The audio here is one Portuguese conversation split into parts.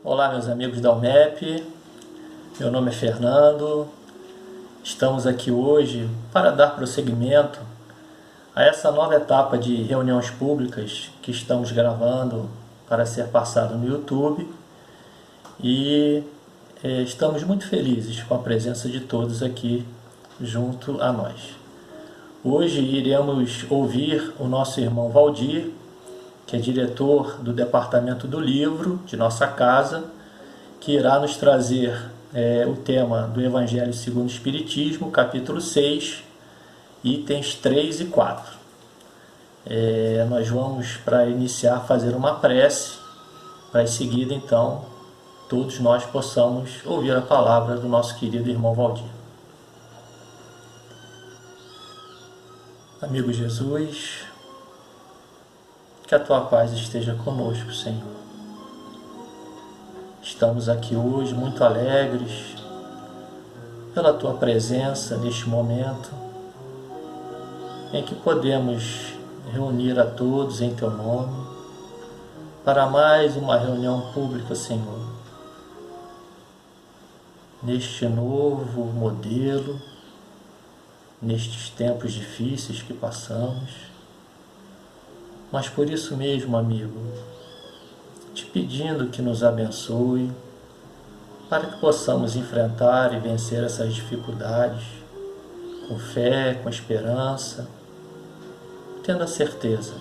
Olá, meus amigos da UMEP, meu nome é Fernando. Estamos aqui hoje para dar prosseguimento a essa nova etapa de reuniões públicas que estamos gravando para ser passado no YouTube e estamos muito felizes com a presença de todos aqui junto a nós. Hoje iremos ouvir o nosso irmão Valdir, que é diretor do Departamento do Livro de nossa casa, que irá nos trazer o tema do Evangelho segundo o Espiritismo, capítulo 6, itens 3 e 4. Nós vamos, para iniciar, fazer uma prece, para em seguida, então, todos nós possamos ouvir a palavra do nosso querido irmão Valdir. Amigo Jesus, que a tua paz esteja conosco, Senhor. Estamos aqui hoje muito alegres pela tua presença neste momento em que podemos reunir a todos em teu nome para mais uma reunião pública, Senhor, neste novo modelo, nestes tempos difíceis que passamos. Mas por isso mesmo, amigo, te pedindo que nos abençoe para que possamos enfrentar e vencer essas dificuldades com fé, com esperança, tendo a certeza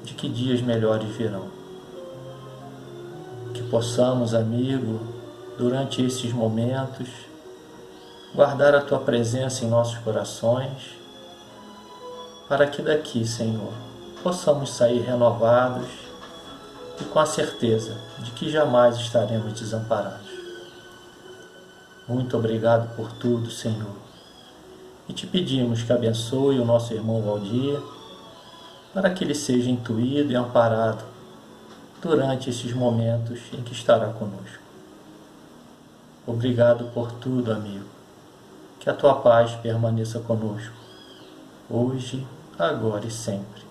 de que dias melhores virão. Que possamos, amigo, durante esses momentos, guardar a tua presença em nossos corações, para que daqui, Senhor, possamos sair renovados e com a certeza de que jamais estaremos desamparados. Muito obrigado por tudo, Senhor. E te pedimos que abençoe o nosso irmão Valdir, para que ele seja intuído e amparado durante esses momentos em que estará conosco. Obrigado por tudo, amigo. Que a tua paz permaneça conosco, hoje, agora e sempre.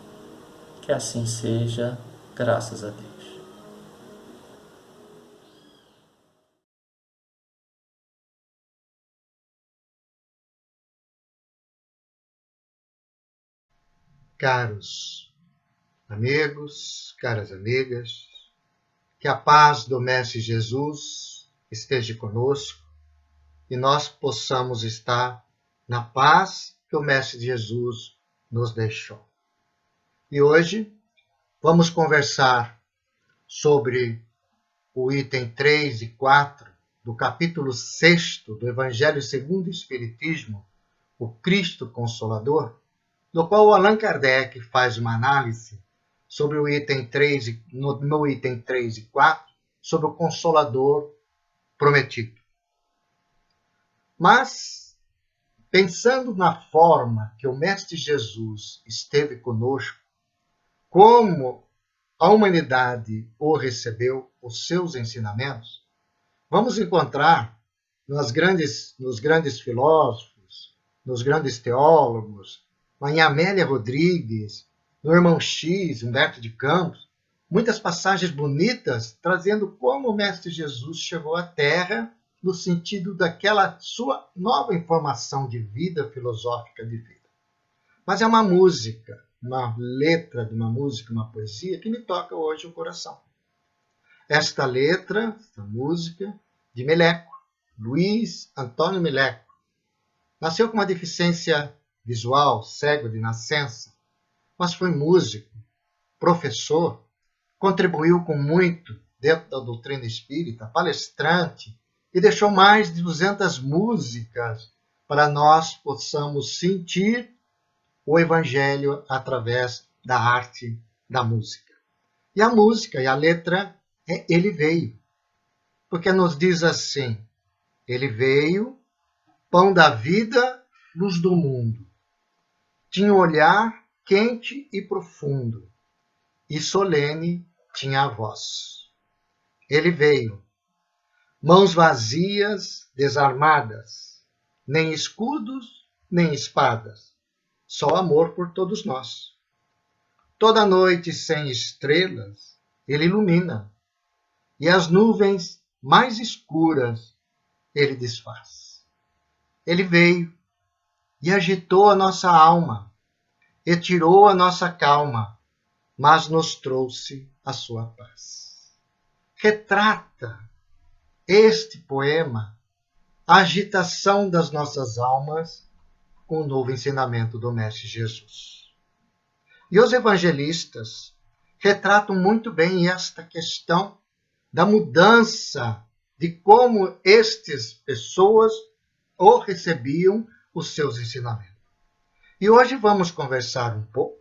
Que assim seja, graças a Deus. Caros amigos, caras amigas, que a paz do Mestre Jesus esteja conosco e nós possamos estar na paz que o Mestre Jesus nos deixou. E hoje vamos conversar sobre o item 3 e 4 do capítulo 6 do Evangelho segundo o Espiritismo, o Cristo Consolador, no qual o Allan Kardec faz uma análise sobre o item 3, no item 3 e 4, sobre o Consolador prometido. Mas, pensando na forma que o Mestre Jesus esteve conosco, como a humanidade o recebeu, os seus ensinamentos, vamos encontrar nos grandes filósofos, nos grandes teólogos, em Amélia Rodrigues, no Irmão X, Humberto de Campos, muitas passagens bonitas trazendo como o Mestre Jesus chegou à Terra no sentido daquela sua nova informação de vida, filosófica de vida. Mas é uma música, uma letra de uma música, uma poesia que me toca hoje o coração. Esta letra, esta música, de Meleco, Luiz Antônio Meleco, nasceu com uma deficiência visual, cego de nascença, mas foi músico, professor, contribuiu com muito dentro da doutrina espírita, palestrante, e deixou mais de 200 músicas para nós possamos sentir o Evangelho através da arte da música. E a música e a letra é Ele Veio, porque nos diz assim: Ele veio, pão da vida, luz do mundo. Tinha um olhar quente e profundo, e solene tinha a voz. Ele veio, mãos vazias, desarmadas, nem escudos, nem espadas, só amor por todos nós. Toda noite sem estrelas, ele ilumina, e as nuvens mais escuras ele desfaz. Ele veio e agitou a nossa alma, e tirou a nossa calma, mas nos trouxe a sua paz. Retrata este poema a agitação das nossas almas com o novo ensinamento do Mestre Jesus. E os evangelistas retratam muito bem esta questão da mudança de como estas pessoas ou recebiam os seus ensinamentos. E hoje vamos conversar um pouco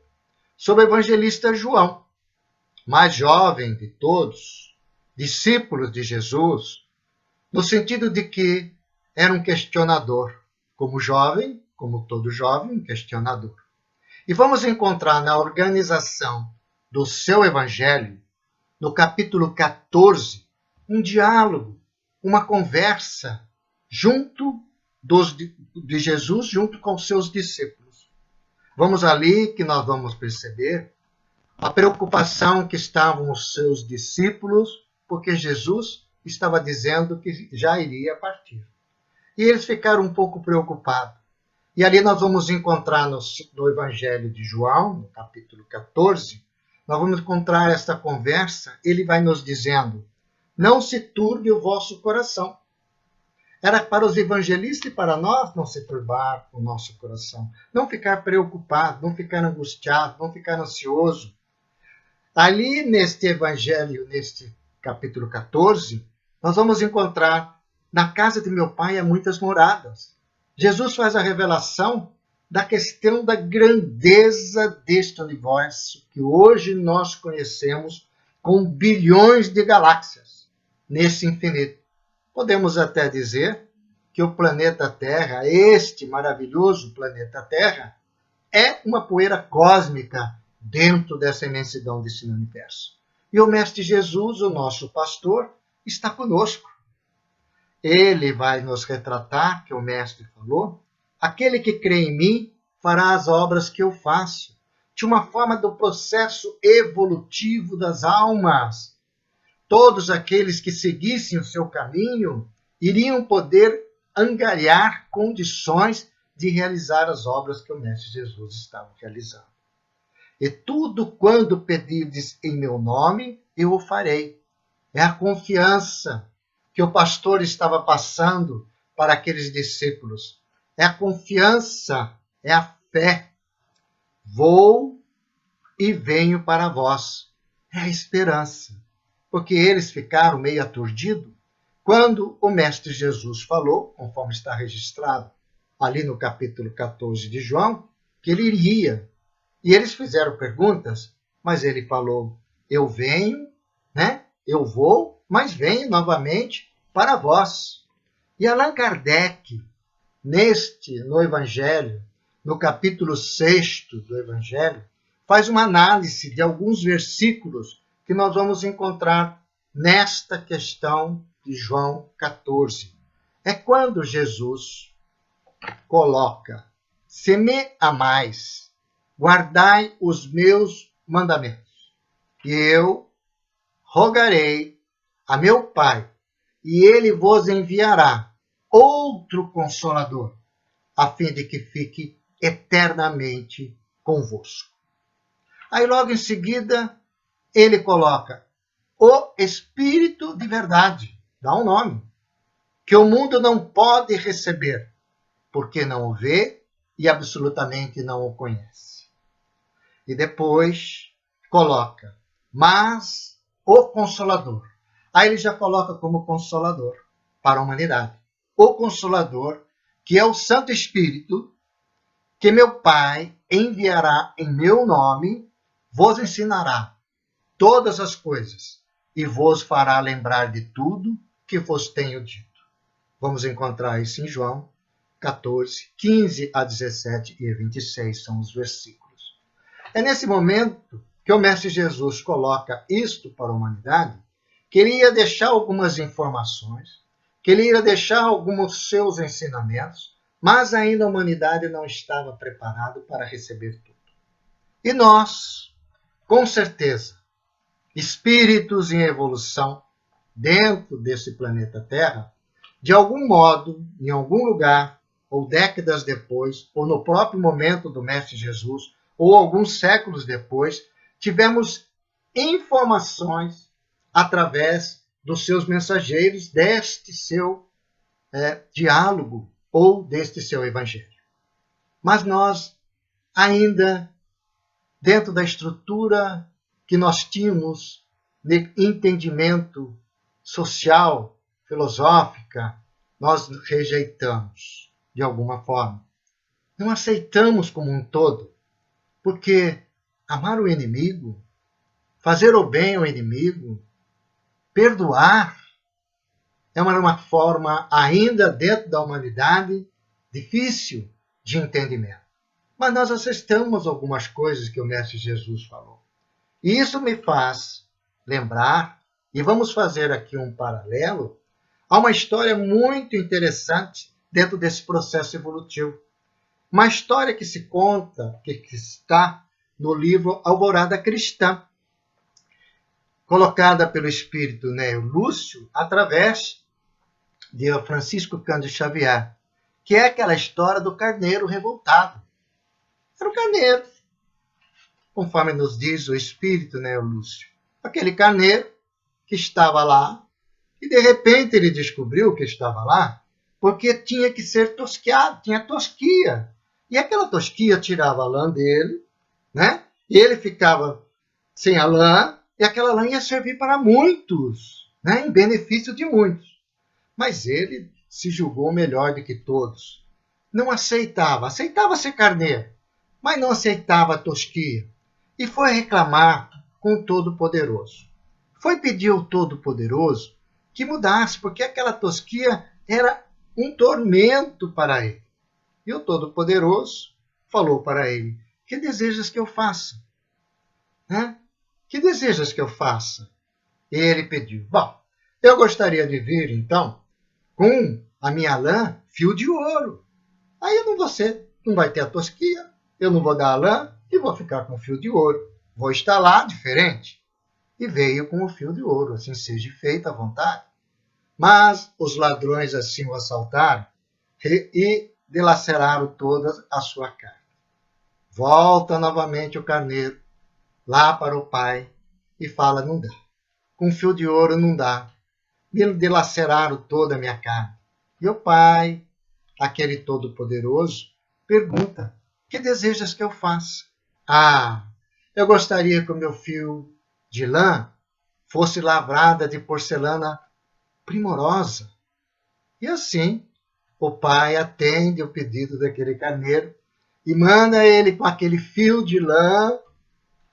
sobre o evangelista João, mais jovem de todos, discípulos de Jesus, no sentido de que era um questionador, como jovem, como todo jovem, um questionador. E vamos encontrar na organização do seu evangelho, no capítulo 14, um diálogo, uma conversa junto de Jesus, junto com os seus discípulos. Vamos ali que nós vamos perceber a preocupação que estavam os seus discípulos, porque Jesus estava dizendo que já iria partir. E eles ficaram um pouco preocupados. E ali nós vamos encontrar no Evangelho de João, no capítulo 14, nós vamos encontrar esta conversa, ele vai nos dizendo, não se turbe o vosso coração. Era para os evangelistas e para nós não se turbar o nosso coração. Não ficar preocupado, não ficar angustiado, não ficar ansioso. Ali neste evangelho, neste capítulo 14, nós vamos encontrar, na casa de meu pai há muitas moradas. Jesus faz a revelação da questão da grandeza deste universo, que hoje nós conhecemos com bilhões de galáxias, nesse infinito. Podemos até dizer que o planeta Terra, este maravilhoso planeta Terra, é uma poeira cósmica dentro dessa imensidão desse universo. E o Mestre Jesus, o nosso pastor, está conosco. Ele vai nos retratar, que o Mestre falou, aquele que crê em mim fará as obras que eu faço, de uma forma do processo evolutivo das almas. Todos aqueles que seguissem o seu caminho iriam poder angariar condições de realizar as obras que o Mestre Jesus estava realizando. E tudo quando pedirdes em meu nome, eu o farei. É a confiança que o pastor estava passando para aqueles discípulos. É a confiança, é a fé. Vou e venho para vós. É a esperança. Porque eles ficaram meio aturdidos quando o Mestre Jesus falou, conforme está registrado ali no capítulo 14 de João, que ele iria. E eles fizeram perguntas, mas ele falou, eu venho, né? Eu vou, mas venho novamente para vós. E Allan Kardec, no Evangelho, no capítulo 6 do Evangelho, faz uma análise de alguns versículos que nós vamos encontrar nesta questão de João 14. É quando Jesus coloca, se me amais, guardai os meus mandamentos, e eu rogarei a meu Pai, e ele vos enviará outro Consolador, a fim de que fique eternamente convosco. Aí logo em seguida, ele coloca o Espírito de verdade, dá um nome, que o mundo não pode receber, porque não o vê e absolutamente não o conhece. E depois coloca, mas o Consolador. Aí ele já coloca como Consolador para a humanidade. O Consolador, que é o Santo Espírito, que meu Pai enviará em meu nome, vos ensinará todas as coisas e vos fará lembrar de tudo que vos tenho dito. Vamos encontrar isso em João 14, 15 a 17 e 26 são os versículos. É nesse momento que o Mestre Jesus coloca isto para a humanidade, que ele ia deixar algumas informações, que ele ia deixar alguns seus ensinamentos, mas ainda a humanidade não estava preparada para receber tudo. E nós, com certeza, espíritos em evolução, dentro desse planeta Terra, de algum modo, em algum lugar, ou décadas depois, ou no próprio momento do Mestre Jesus, ou alguns séculos depois, tivemos informações através dos seus mensageiros deste seu diálogo ou deste seu evangelho. Mas nós, ainda dentro da estrutura que nós tínhamos de entendimento social, filosófica, nós rejeitamos de alguma forma. Não aceitamos como um todo, porque amar o inimigo, fazer o bem ao inimigo, perdoar, é uma forma ainda dentro da humanidade difícil de entendimento. Mas nós aceitamos algumas coisas que o Mestre Jesus falou. E isso me faz lembrar, e vamos fazer aqui um paralelo, a uma história muito interessante dentro desse processo evolutivo. Uma história que se conta, que está no livro Alvorada Cristã, colocada pelo espírito Neo Lúcio através de Francisco Cândido Xavier, que é aquela história do carneiro revoltado. Era o carneiro, conforme nos diz o espírito Neo Lúcio. Aquele carneiro que estava lá, e de repente ele descobriu que estava lá, porque tinha que ser tosquiado, tinha tosquia. E aquela tosquia tirava a lã dele, né? E ele ficava sem a lã, e aquela lã ia servir para muitos, né? Em benefício de muitos. Mas ele se julgou melhor do que todos. Não aceitava ser carneiro, mas não aceitava a tosquia. E foi reclamar com o Todo-Poderoso. Foi pedir ao Todo-Poderoso que mudasse, porque aquela tosquia era um tormento para ele. E o Todo-Poderoso falou para ele: que desejas que eu faça? Que desejas que eu faça? E ele pediu: bom, eu gostaria de vir, então, com a minha lã, fio de ouro. Aí você não vai ter a tosquia, eu não vou dar a lã e vou ficar com o fio de ouro. Vou estar lá diferente. E veio com o fio de ouro, assim seja feita à vontade. Mas os ladrões assim o assaltaram e dilaceraram toda a sua carne. Volta novamente o carneiro lá para o pai e fala: não dá. Com fio de ouro não dá. Me dilaceraram toda a minha carne. E o pai, aquele todo-poderoso, pergunta: que desejas que eu faça? Ah, eu gostaria que o meu fio de lã fosse lavrada de porcelana primorosa. E assim, o pai atende o pedido daquele carneiro e manda ele com aquele fio de lã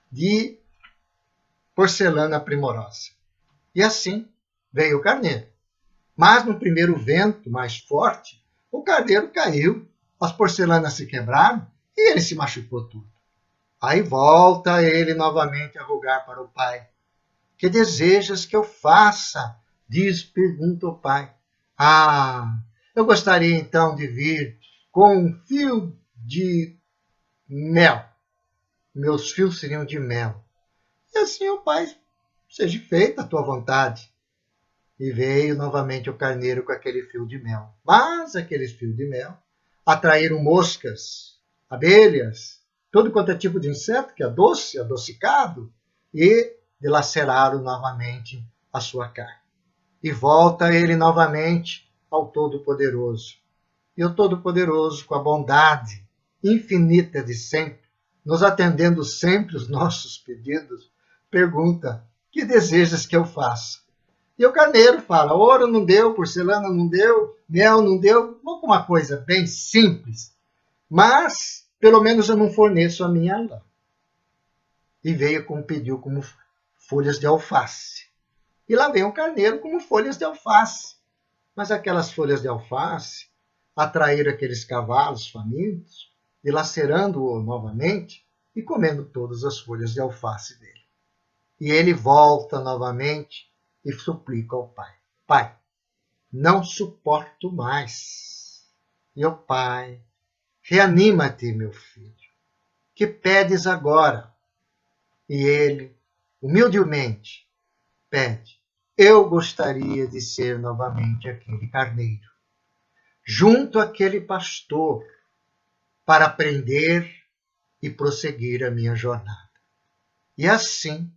de porcelana primorosa. E assim veio o carneiro. Mas no primeiro vento mais forte, o carneiro caiu, as porcelanas se quebraram e ele se machucou tudo. Aí volta ele novamente a rogar para o pai: que desejas que eu faça? Pergunta o pai. Ah, eu gostaria então de vir com um fio de mel. Meus fios seriam de mel. E assim o pai: seja feita a tua vontade. E veio novamente o carneiro com aquele fio de mel. Mas aqueles fios de mel atraíram moscas, abelhas, todo quanto é tipo de inseto que é doce, adocicado, e dilaceraram novamente a sua carne. E volta ele novamente ao Todo-Poderoso. E o Todo-Poderoso, com a bondade infinita de sempre, nos atendendo sempre os nossos pedidos, pergunta: que desejas que eu faça? E o carneiro fala: ouro não deu, porcelana não deu, mel não deu, vou com uma coisa bem simples, mas pelo menos eu não forneço a minha lã. E veio com um pedido como folhas de alface. E lá vem o carneiro como folhas de alface. Mas aquelas folhas de alface atraíram aqueles cavalos famintos, dilacerando-o novamente e comendo todas as folhas de alface dele. E ele volta novamente e suplica ao pai: pai, não suporto mais. E o pai: reanima-te, meu filho. Que pedes agora? E ele, humildemente, pede: eu gostaria de ser novamente aquele carneiro, junto àquele pastor, para aprender e prosseguir a minha jornada. E assim,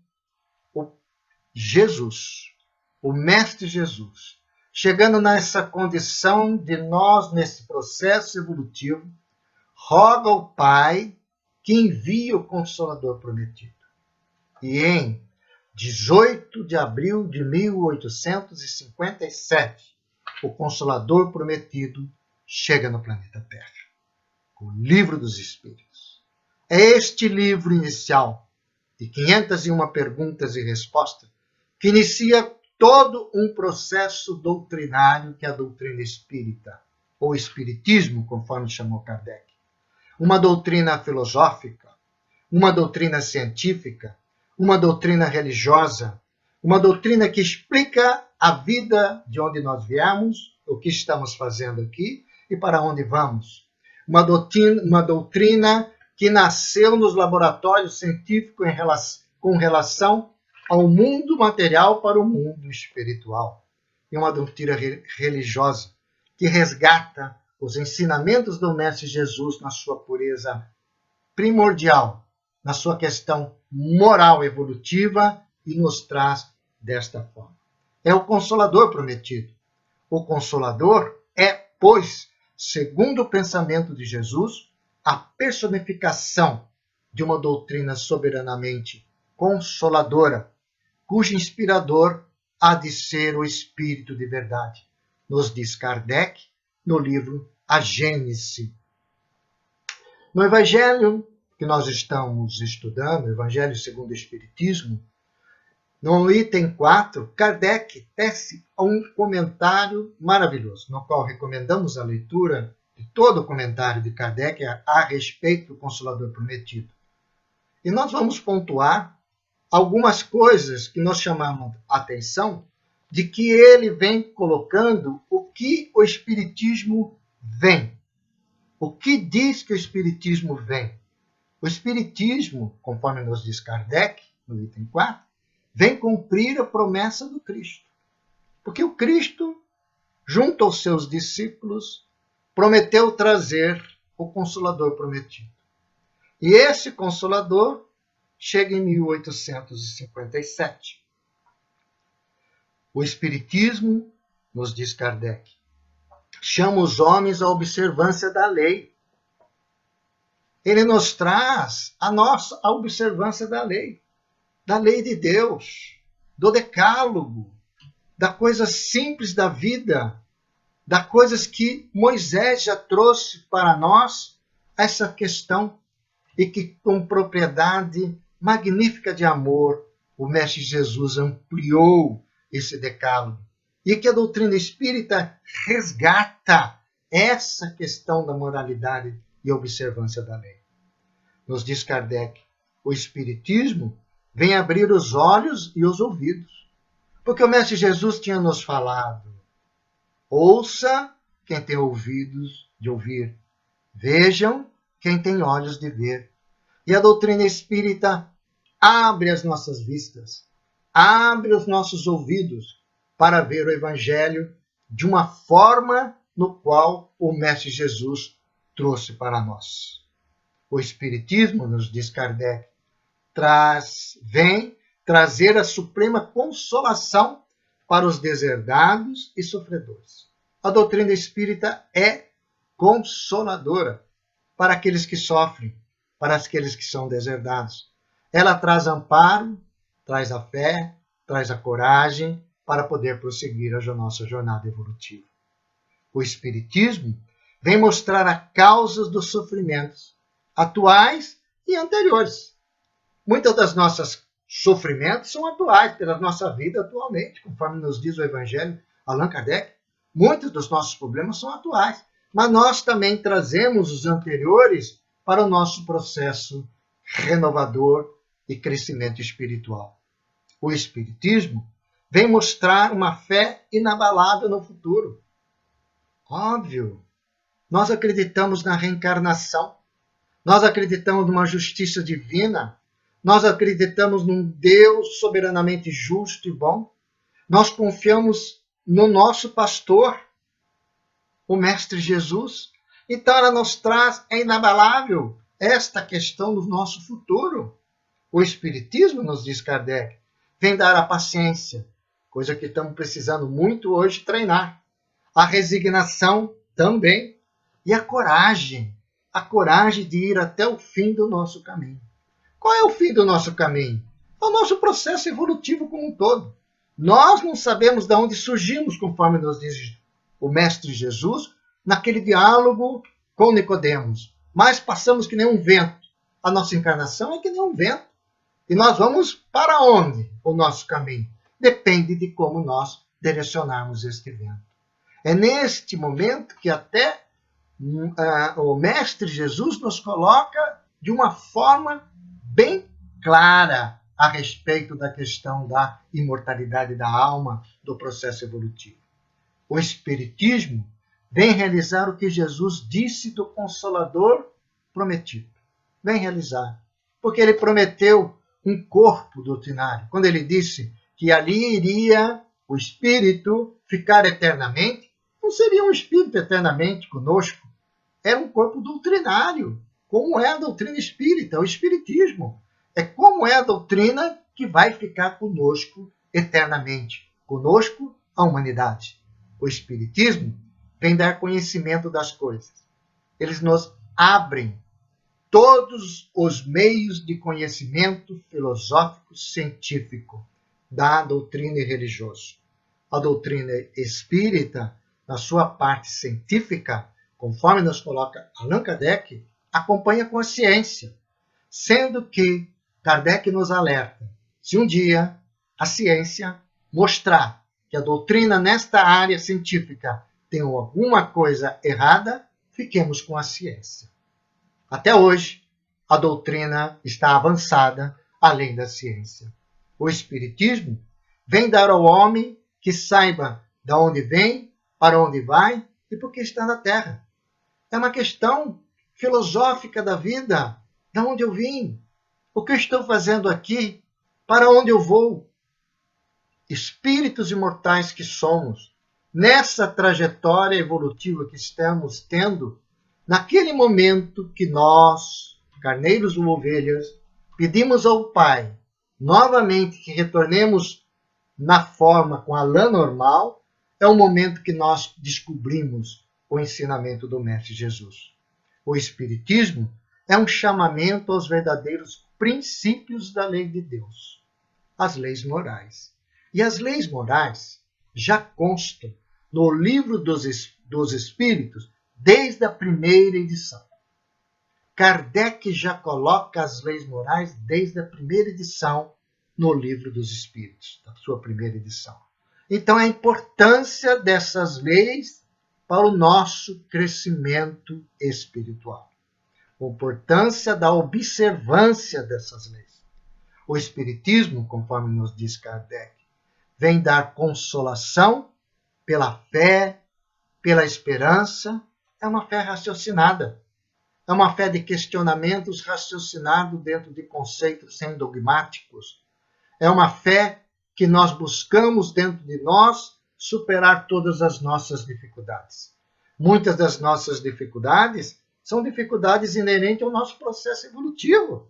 o Mestre Jesus, chegando nessa condição de nós, nesse processo evolutivo, roga ao Pai que envie o Consolador prometido. E em 18 de abril de 1857, o Consolador prometido chega no planeta Terra, o Livro dos Espíritos. É este livro inicial, de 501 perguntas e respostas, que inicia todo um processo doutrinário que é a doutrina espírita, ou espiritismo, conforme chamou Kardec. Uma doutrina filosófica, uma doutrina científica, uma doutrina religiosa, uma doutrina que explica a vida de onde nós viemos, o que estamos fazendo aqui e para onde vamos. Uma doutrina que nasceu nos laboratórios científicos com relação ao mundo material para o mundo espiritual. E uma doutrina religiosa que resgata os ensinamentos do Mestre Jesus na sua pureza primordial, na sua questão moral evolutiva, e nos traz desta forma. É o Consolador prometido. O Consolador é, pois, segundo o pensamento de Jesus, a personificação de uma doutrina soberanamente consoladora, cujo inspirador há de ser o Espírito de verdade, nos diz Kardec no livro A Gênese. No Evangelho que nós estamos estudando, Evangelho segundo o Espiritismo, no item 4, Kardec tece um comentário maravilhoso, no qual recomendamos a leitura de todo o comentário de Kardec a respeito do Consolador prometido. E nós vamos pontuar algumas coisas que nós chamamos a atenção de que ele vem colocando o que o Espiritismo vem. O que diz que o Espiritismo vem? O Espiritismo, conforme nos diz Kardec, no item 4, vem cumprir a promessa do Cristo. Porque o Cristo, junto aos seus discípulos, prometeu trazer o Consolador prometido. E esse Consolador chega em 1857. O Espiritismo, nos diz Kardec, chama os homens à observância da lei. Ele nos traz a observância da lei de Deus, do decálogo, da coisa simples da vida, das coisas que Moisés já trouxe para nós, essa questão, e que com propriedade magnífica de amor, o Mestre Jesus ampliou esse decálogo. E que a doutrina espírita resgata essa questão da moralidade e observância da lei. Nos diz Kardec, o Espiritismo vem abrir os olhos e os ouvidos. Porque o Mestre Jesus tinha nos falado, ouça quem tem ouvidos de ouvir, vejam quem tem olhos de ver. E a doutrina espírita abre as nossas vistas, abre os nossos ouvidos para ver o Evangelho de uma forma no qual o Mestre Jesus trouxe para nós. O Espiritismo, nos diz Kardec, vem trazer a suprema consolação para os deserdados e sofredores. A doutrina espírita é consoladora para aqueles que sofrem, para aqueles que são deserdados. Ela traz amparo, traz a fé, traz a coragem para poder prosseguir a nossa jornada evolutiva. O Espiritismo vem mostrar as causas dos sofrimentos atuais e anteriores. Muitos dos nossos sofrimentos são atuais, pela nossa vida atualmente, conforme nos diz o Evangelho, Allan Kardec. Muitos dos nossos problemas são atuais, mas nós também trazemos os anteriores para o nosso processo renovador e crescimento espiritual. O Espiritismo vem mostrar uma fé inabalável no futuro. Óbvio, nós acreditamos na reencarnação, nós acreditamos numa justiça divina, nós acreditamos num Deus soberanamente justo e bom, Nós confiamos no nosso pastor, o Mestre Jesus. Então ela nos traz, é inabalável, esta questão do nosso futuro. O Espiritismo, nos diz Kardec, vem dar a paciência, coisa que estamos precisando muito hoje treinar. A resignação também. E a coragem de ir até o fim do nosso caminho. Qual é o fim do nosso caminho? É o nosso processo evolutivo como um todo. Nós não sabemos de onde surgimos, conforme nos diz o Mestre Jesus, naquele diálogo com Nicodemos. Mas passamos que nem um vento. A nossa encarnação é que nem um vento. E nós vamos para onde o nosso caminho? Depende de como nós direcionarmos este vento. É neste momento que até o Mestre Jesus nos coloca de uma forma bem clara a respeito da questão da imortalidade da alma, do processo evolutivo. O Espiritismo vem realizar o que Jesus disse do Consolador prometido. Vem realizar. Porque ele prometeu um corpo doutrinário. Quando ele disse que ali iria o Espírito ficar eternamente, não seria um Espírito eternamente conosco. Era um corpo doutrinário, como é a doutrina espírita, o Espiritismo. É como é a doutrina que vai ficar conosco eternamente. Conosco, a humanidade. O Espiritismo vem dar conhecimento das coisas. Eles nos abrem todos os meios de conhecimento filosófico científico da doutrina e religioso. A doutrina espírita, na sua parte científica, conforme nos coloca Allan Kardec, acompanha com a ciência, sendo que Kardec nos alerta, se um dia a ciência mostrar que a doutrina nesta área científica tem alguma coisa errada, fiquemos com a ciência. Até hoje, a doutrina está avançada além da ciência. O Espiritismo vem dar ao homem que saiba de onde vem, para onde vai e por que está na Terra. É uma questão filosófica da vida. De onde eu vim? O que eu estou fazendo aqui? Para onde eu vou? Espíritos imortais que somos, nessa trajetória evolutiva que estamos tendo, naquele momento que nós, carneiros ou ovelhas, pedimos ao Pai, novamente que retornemos na forma com a lã normal, é o momento que nós descobrimos o ensinamento do Mestre Jesus. O Espiritismo é um chamamento aos verdadeiros princípios da lei de Deus, as leis morais. E as leis morais já constam no Livro dos Espíritos desde a primeira edição. Kardec já coloca as leis morais desde a primeira edição no Livro dos Espíritos, da sua primeira edição. Então, a importância dessas leis para o nosso crescimento espiritual. A importância da observância dessas leis. O Espiritismo, conforme nos diz Kardec, vem dar consolação pela fé, pela esperança. É uma fé raciocinada. É uma fé de questionamentos raciocinado dentro de conceitos sem dogmáticos. É uma fé que nós buscamos dentro de nós superar todas as nossas dificuldades. Muitas das nossas dificuldades são dificuldades inerentes ao nosso processo evolutivo.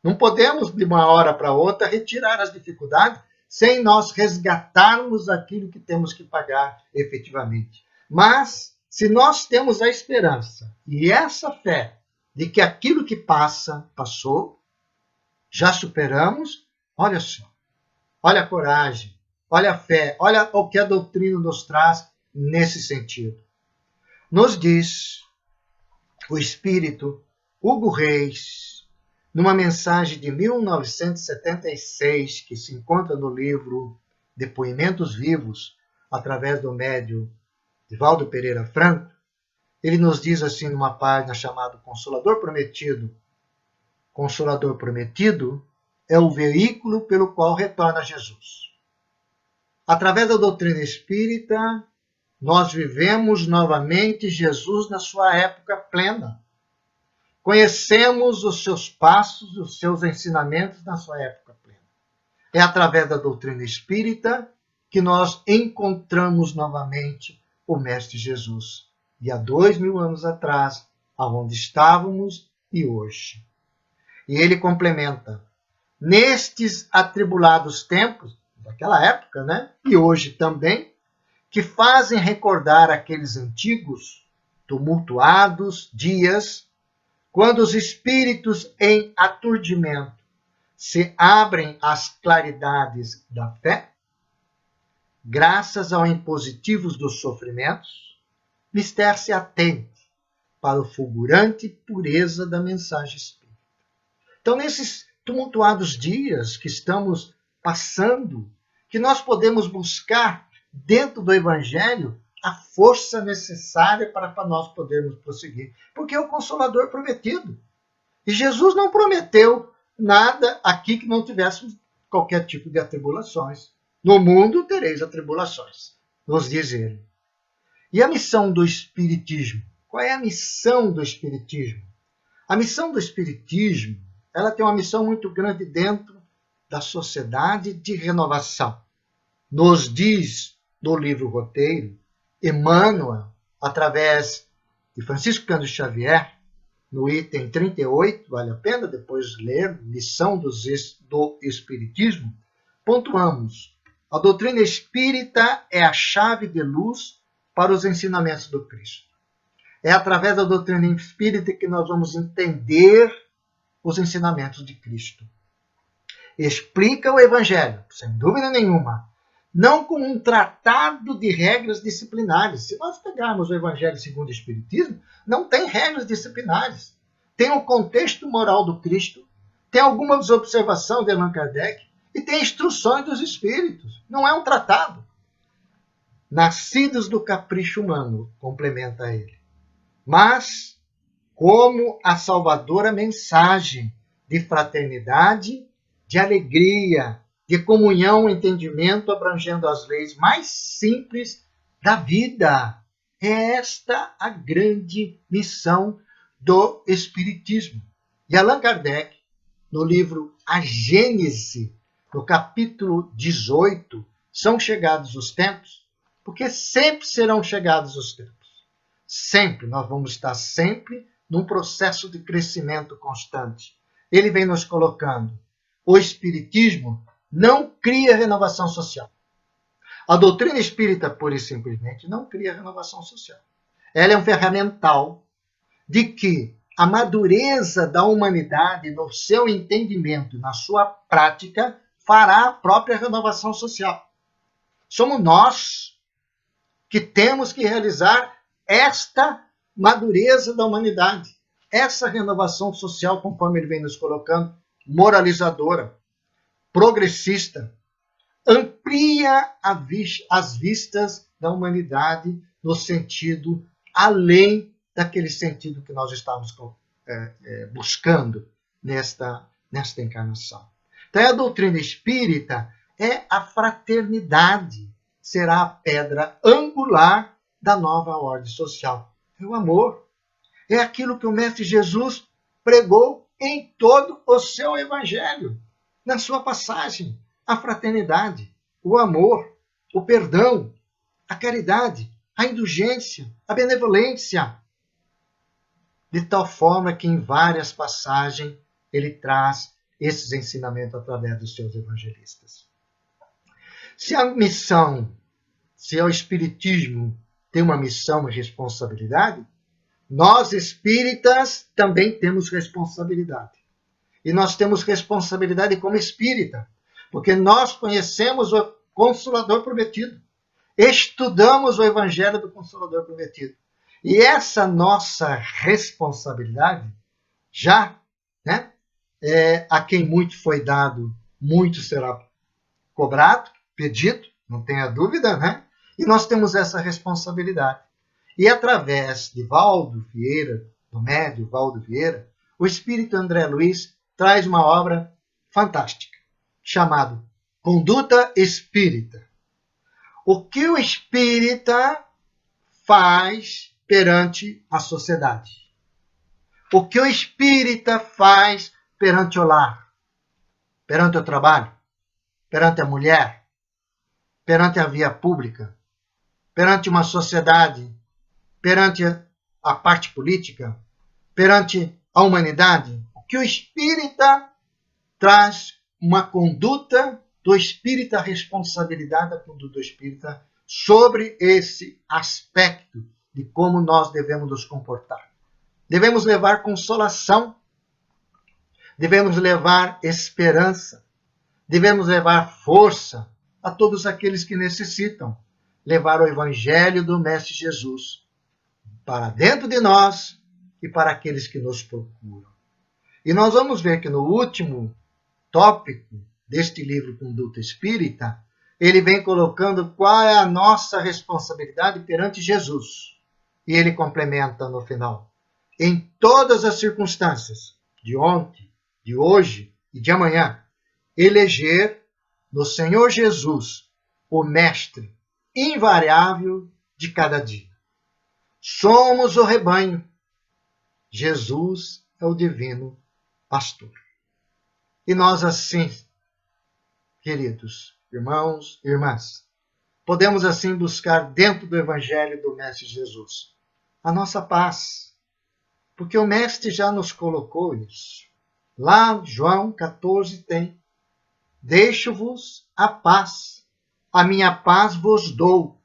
Não podemos, de uma hora para outra, retirar as dificuldades sem nós resgatarmos aquilo que temos que pagar efetivamente. Mas, se nós temos a esperança e essa fé de que aquilo que passa, passou, já superamos, olha só, olha a coragem, olha a fé, olha o que a doutrina nos traz nesse sentido. Nos diz o espírito Hugo Reis, numa mensagem de 1976, que se encontra no livro Depoimentos Vivos, através do médium Divaldo Pereira Franco, ele nos diz assim numa página chamada Consolador Prometido. Consolador Prometido é o veículo pelo qual retorna Jesus. Através da doutrina espírita, nós vivemos novamente Jesus na sua época plena. Conhecemos os seus passos, os seus ensinamentos na sua época plena. É através da doutrina espírita que nós encontramos novamente o Mestre Jesus. E há 2000 anos atrás, aonde estávamos e hoje. E ele complementa: nestes atribulados tempos, daquela época, né? E hoje também, que fazem recordar aqueles antigos, tumultuados dias, quando os espíritos em aturdimento se abrem às claridades da fé, graças aos impositivos dos sofrimentos, mister se atente para o fulgurante pureza da mensagem espírita. Então, nesses tumultuados dias que estamos passando, que nós podemos buscar dentro do Evangelho a força necessária para nós podermos prosseguir. Porque é o Consolador prometido. E Jesus não prometeu nada aqui que não tivéssemos qualquer tipo de atribulações. No mundo tereis atribulações, nos diz ele. E a missão do Espiritismo? Qual é a missão do Espiritismo? A missão do Espiritismo, ela tem uma missão muito grande dentro da sociedade de renovação. Nos diz no livro Roteiro, Emmanuel, através de Francisco Cândido Xavier, no item 38, vale a pena depois ler, Lição do Espiritismo, pontuamos: a doutrina espírita é a chave de luz para os ensinamentos do Cristo. É através da doutrina espírita que nós vamos entender os ensinamentos de Cristo. Explica o Evangelho, sem dúvida nenhuma, não como um tratado de regras disciplinares. Se nós pegarmos o Evangelho segundo o Espiritismo, não tem regras disciplinares. Tem um contexto moral do Cristo, tem algumas observações de Allan Kardec e tem instruções dos Espíritos. Não é um tratado. Nascidos do capricho humano, complementa ele. Mas como a salvadora mensagem de fraternidade, de alegria, de comunhão, entendimento, abrangendo as leis mais simples da vida. É esta a grande missão do Espiritismo. E Allan Kardec, no livro A Gênese, no capítulo 18, são chegados os tempos, porque sempre serão chegados os tempos. Sempre, nós vamos estar sempre num processo de crescimento constante. Ele vem nos colocando: o Espiritismo não cria renovação social. A doutrina espírita, pura e simplesmente, não cria renovação social. Ela é um ferramental de que a madureza da humanidade, no seu entendimento, na sua prática, fará a própria renovação social. Somos nós que temos que realizar esta madureza da humanidade, essa renovação social, conforme ele vem nos colocando, moralizadora, progressista, amplia as vistas da humanidade no sentido além daquele sentido que nós estamos buscando nesta encarnação. Então, a doutrina espírita é a fraternidade, será a pedra angular da nova ordem social. É o amor. É aquilo que o Mestre Jesus pregou em todo o seu evangelho, na sua passagem. A fraternidade, o amor, o perdão, a caridade, a indulgência, a benevolência. De tal forma que em várias passagens ele traz esses ensinamentos através dos seus evangelistas. Se o Espiritismo tem uma missão e responsabilidade, nós espíritas também temos responsabilidade. E nós temos responsabilidade como espírita, porque nós conhecemos o Consolador prometido, estudamos o Evangelho do Consolador prometido. E essa nossa responsabilidade, já, né, a quem muito foi dado, muito será cobrado, pedido, não tenha dúvida, né? E nós temos essa responsabilidade. E através de Valdo Vieira, do médio Valdo Vieira, o espírito André Luiz traz uma obra fantástica, chamada Conduta Espírita. O que o espírita faz perante a sociedade? O que o espírita faz perante o lar? Perante o trabalho? Perante a mulher? perante a via pública, perante uma sociedade, perante a parte política, perante a humanidade, que o espírita traz uma conduta do espírita, a responsabilidade da conduta do espírita sobre esse aspecto de como nós devemos nos comportar. Devemos levar consolação, devemos levar esperança, devemos levar força a todos aqueles que necessitam, levar o evangelho do Mestre Jesus para dentro de nós e para aqueles que nos procuram. E nós vamos ver que no último tópico deste livro Conduta Espírita, ele vem colocando qual é a nossa responsabilidade perante Jesus. E ele complementa no final: em todas as circunstâncias, de ontem, de hoje e de amanhã, eleger no Senhor Jesus o Mestre invariável de cada dia. Somos o rebanho. Jesus é o divino pastor. E nós assim, queridos irmãos e irmãs, podemos assim buscar dentro do Evangelho do Mestre Jesus a nossa paz, porque o Mestre já nos colocou isso. Lá, João 14 tem: deixo-vos a paz, a minha paz vos dou,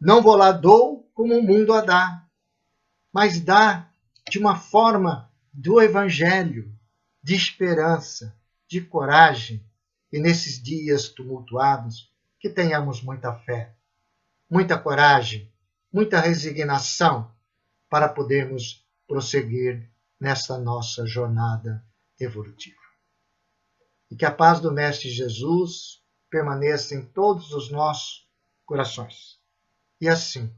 não vou lá dou como o mundo a dá, mas dá de uma forma do Evangelho, de esperança, de coragem, e nesses dias tumultuados, que tenhamos muita fé, muita coragem, muita resignação para podermos prosseguir nessa nossa jornada evolutiva. E que a paz do Mestre Jesus permaneça em todos os nossos corações. E assim,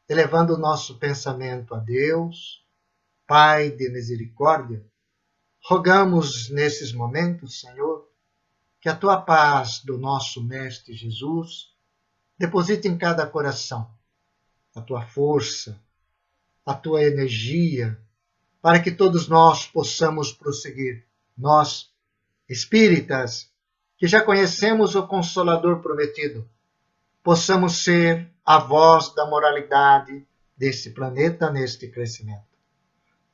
elevando o nosso pensamento a Deus, Pai de misericórdia, rogamos nesses momentos, Senhor, que a tua paz do nosso Mestre Jesus deposite em cada coração a tua força, a tua energia, para que todos nós possamos prosseguir. Nós, espíritas, que já conhecemos o Consolador prometido, possamos ser a voz da moralidade desse planeta neste crescimento.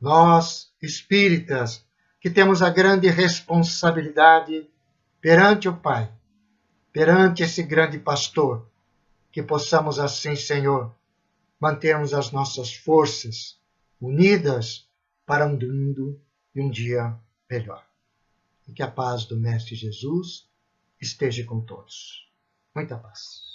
Nós, espíritas, que temos a grande responsabilidade perante o Pai, perante esse grande pastor, que possamos assim, Senhor, mantermos as nossas forças unidas para um mundo e um dia melhor. E que a paz do Mestre Jesus esteja com todos. Muita paz.